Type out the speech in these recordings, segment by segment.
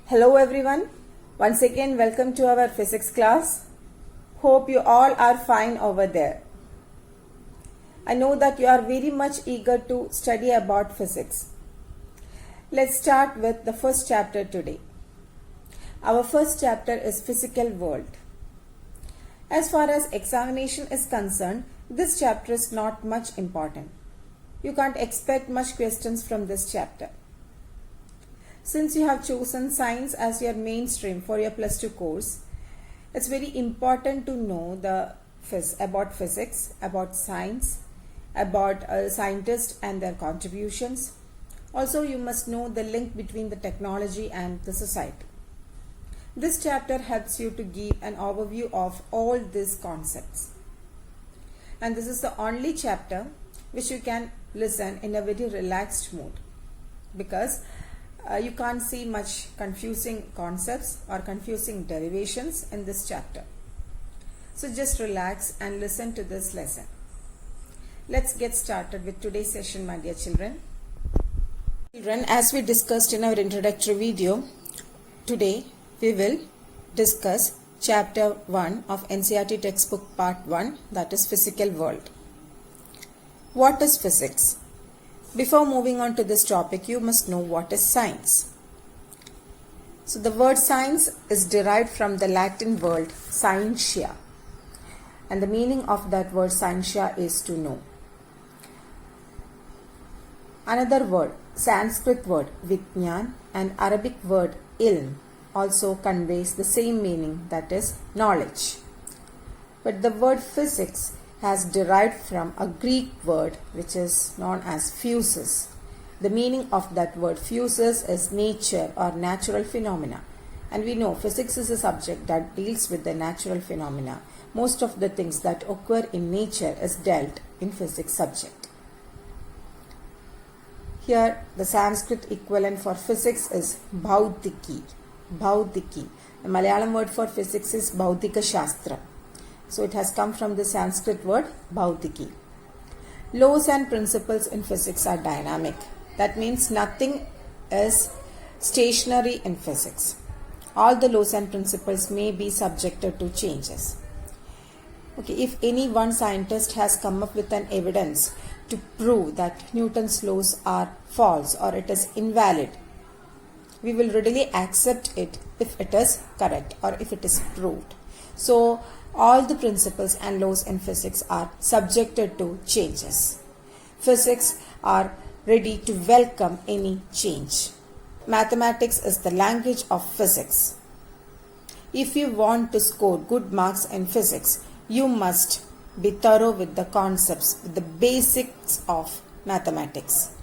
Hello everyone. Once again welcome to our physics class. Hope you all are fine over there. I know that you are very much eager to study about physics. Let's start with the first chapter today. Our first chapter is physical world. As far as examination is concerned, this chapter is not much important. You can't expect much questions from this chapter. Since you have chosen science as your mainstream for your plus 2 course, it's very important to know about physics, about science, about scientists and their contributions. Also, you must know the link between the technology and the society. This chapter helps you to give an overview of all these concepts. And this is the only chapter which you can listen in a very relaxed mood, because you can't see much confusing concepts or confusing derivations in this chapter. So just relax and listen to this lesson. Let's get started with today's session, my dear children. Children, as we discussed in our introductory video, today we will discuss chapter 1 of NCERT textbook part 1, that is physical world. What is physics? Before moving on to this topic, you must know what is science. So the word science is derived from the Latin word scientia, and the meaning of that word scientia is to know. Another word, Sanskrit word Vijnan and Arabic word ilm, also conveys the same meaning, that is knowledge. But the word physics has derived from a Greek word which is known as physis. The meaning of that word physis is nature or natural phenomena. And we know physics is a subject that deals with the natural phenomena. Most of the things that occur in nature is dealt in physics subject. Here the Sanskrit equivalent for physics is Bhautiki. Bhautiki. The Malayalam word for physics is Bhautika Shastra. So it has come from the Sanskrit word Bhautiki. Laws and principles in physics are dynamic. That means nothing is stationary in physics. All the laws and principles may be subjected to changes. Okay, if any one scientist has come up with an evidence to prove that Newton's laws are false or it is invalid, we will readily accept it if it is correct or if it is proved. So all the principles and laws in physics are subjected to changes. Physics are ready to welcome any change. Mathematics is the language of physics. If you want to score good marks in physics, you must be thorough with the concepts, with the basics of mathematics.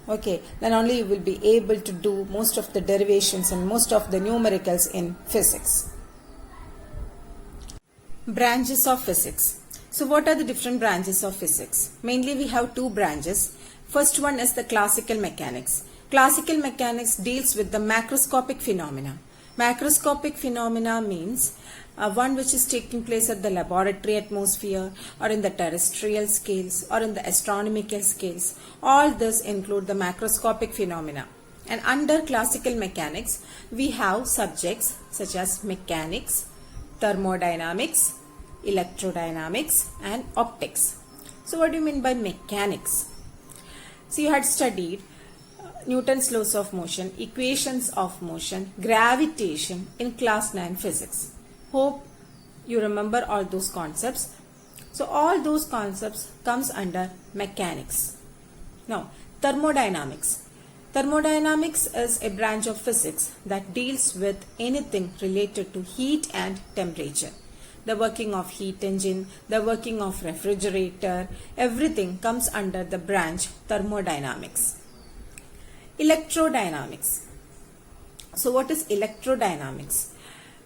Okay, then only you will be able to do most of the derivations and most of the numericals in physics. Branches of physics. So what are the different branches of physics? Mainly we have two branches. First one is the classical mechanics. Classical mechanics deals with the macroscopic phenomena. Macroscopic phenomena means one which is taking place at the laboratory atmosphere or in the terrestrial scales or in the astronomical scales. All this include the macroscopic phenomena. And under classical mechanics, we have subjects such as mechanics, thermodynamics, electrodynamics and optics. So what do you mean by mechanics? So you had studied Newton's laws of motion, equations of motion, gravitation in class 9 physics. Hope you remember all those concepts. So all those concepts comes under mechanics. Now thermodynamics. Thermodynamics is a branch of physics that deals with anything related to heat and temperature. The working of heat engine, the working of refrigerator, everything comes under the branch thermodynamics. Electrodynamics. So what is electrodynamics?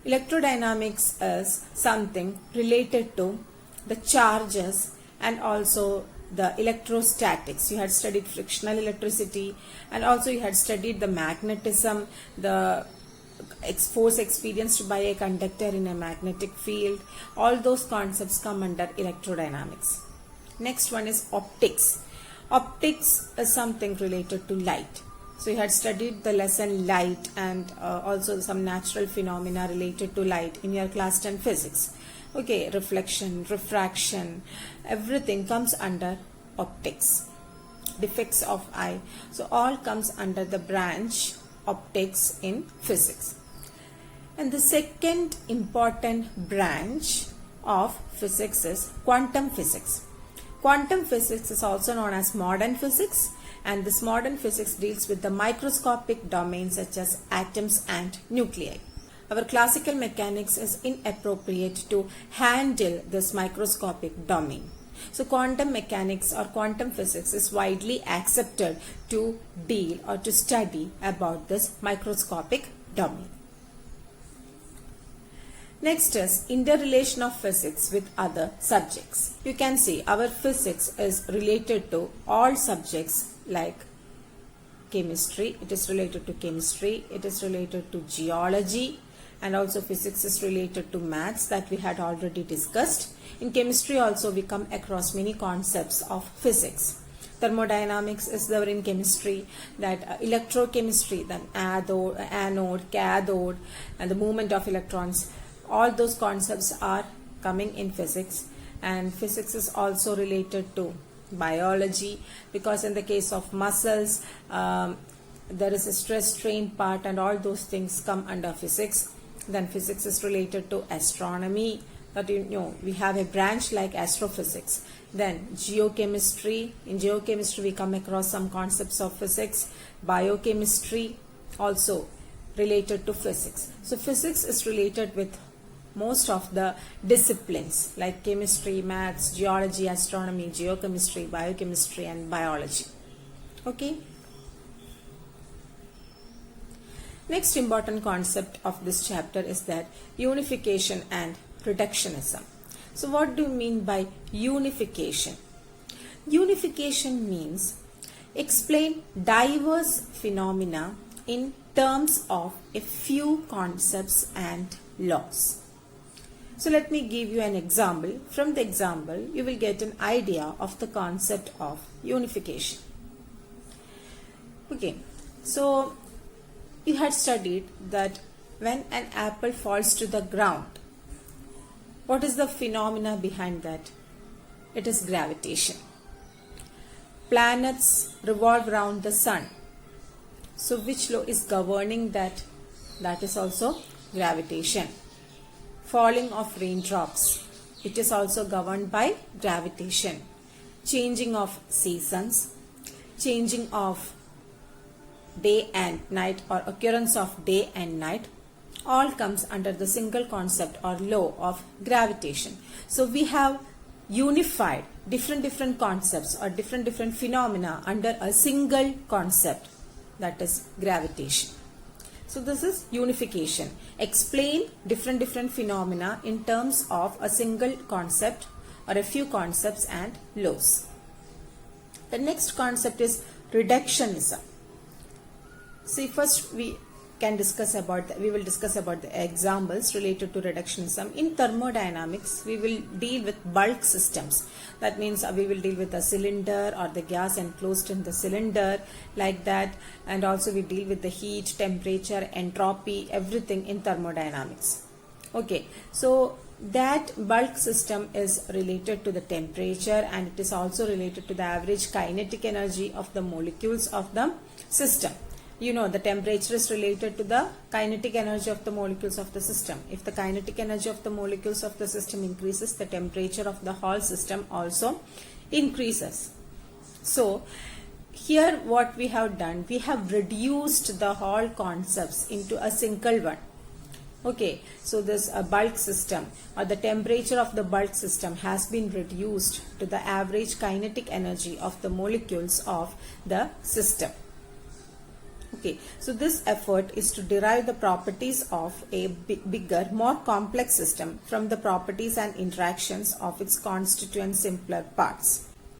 Electrodynamics is something related to the charges and also the electrostatics. You had studied frictional electricity and also you had studied the magnetism, the force experienced by a conductor in a magnetic field. All those concepts come under electrodynamics. Next one is optics. Optics is something related to light. So you had studied the lesson light and also some natural phenomena related to light in your class 10 physics. Okay, reflection, refraction, everything comes under optics. Defects of eye. So all comes under the branch optics in physics. And the second important branch of physics is quantum physics. Quantum physics is also known as modern physics, and this modern physics deals with the microscopic domains such as atoms and nuclei. Our classical mechanics is inappropriate to handle this microscopic domain. So quantum mechanics or quantum physics is widely accepted to deal or to study about this microscopic domain. Next is interrelation of physics with other subjects. You can see our physics is related to all subjects like chemistry. It is related to chemistry. It is related to geology, and also physics is related to maths that we had already discussed. In chemistry also we come across many concepts of physics. Thermodynamics is there in chemistry, that electrochemistry, then anode, cathode, and the movement of electrons. All those concepts are coming in physics, and physics is also related to biology, because in the case of muscles there is a stress strain part, and all those things come under physics. Then physics is related to astronomy, that we have a branch like astrophysics. Then geochemistry, in geochemistry we come across some concepts of physics. Biochemistry also related to physics. So physics is related with most of the disciplines like chemistry, maths, geology, astronomy, geochemistry, biochemistry, and biology. Okay. Next important concept of this chapter is that unification and reductionism. So what do you mean by unification? Unification means explain diverse phenomena in terms of a few concepts and laws. So let me give you an example. From the example, you will get an idea of the concept of unification. Okay, so you had studied that when an apple falls to the ground, what is the phenomena behind that? It is gravitation. Planets revolve around the sun. So which law is governing that? That is also gravitation. Falling of raindrops, it is also governed by gravitation. Changing of seasons, changing of day and night, or occurrence of day and night, all comes under the single concept or law of gravitation. So we have unified different concepts or different phenomena under a single concept, that is gravitation. So this is unification. Explain different phenomena in terms of a single concept or a few concepts and laws. The next concept is reductionism. See, first we will discuss about the examples related to reductionism. In thermodynamics, we will deal with bulk systems. That means we will deal with the cylinder or the gas enclosed in the cylinder, like that. And also we deal with the heat, temperature, entropy, everything in thermodynamics. Okay, so that bulk system is related to the temperature, and it is also related to the average kinetic energy of the molecules of the system. You know, the temperature is related to the kinetic energy of the molecules of the system. If the kinetic energy of the molecules of the system increases, the temperature of the whole system also increases. So here what we have done, we have reduced the whole concepts into a single one. Okay, so this bulk system or the temperature of the bulk system has been reduced to the average kinetic energy of the molecules of the system. Okay, so this effort is to derive the properties of a bigger, more complex system from the properties and interactions of its constituent simpler parts.